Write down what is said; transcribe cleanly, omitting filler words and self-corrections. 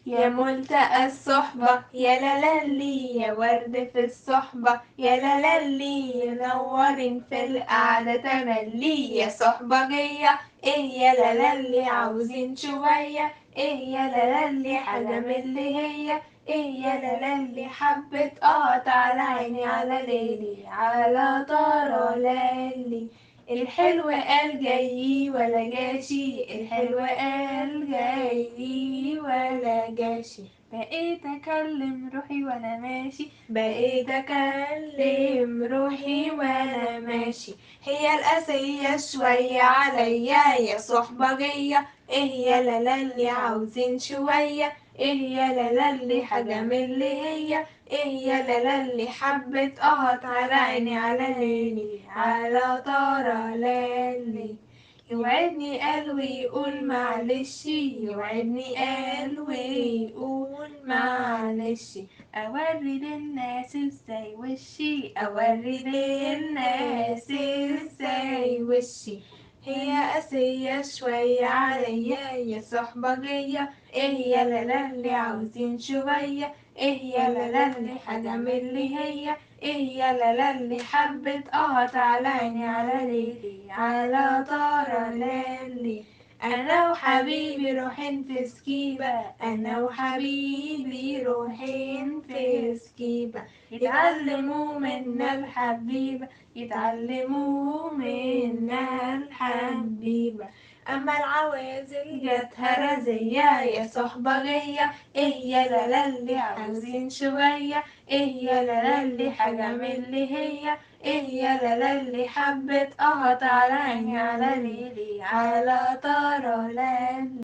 يا ملتقى الصحبة يا لالي يا ورد في الصحبة يا لالي نورين في القعدة تملي يا صحبجية ايه يا لالي عاوزين شوية ايه يا لالي حاجة من اللي هي ايه يا لالي حبة على عيني على ليلي على طارة لالي الحلو قال جاي ولا جاشي الحلو قال جاي ولا جاشي بقيت اكلم روحي وانا ماشي بقيت اكلم روحي وانا ماشي هي القاسية شوية عليا يا صحبجية ايه يا لالي عاوزين شوية ايه يا لالي حاجة من اللي هي ايه يا لالي حبة على عيني على ليلي على طارة لالي يوعدني قال ويقول معلش يوعدني قال ويقول معلش اوري للناس ازاي وشي اوري للناس ازاي وشي هي قاسية شوية عليا يا صحبجية ايه يا لالي عاوزين شوية ايه يا لالي حاجة من اللي هي ايه يا لالي حبة على عيني على ليلي على طارة لالي انا وحبيبي روحين في سكيبة انا وحبيبي روحين في سكيبة يتعلموا منا الحبيبة يتعلموا منا الحبيبة اما العوازل جاتها رزية يا صحبجية ايه يا لالي عاوزين شوية ايه يا لالي حاجة من اللي هي ايه يا لالي حبة على عيني على ليلي على طارة لالي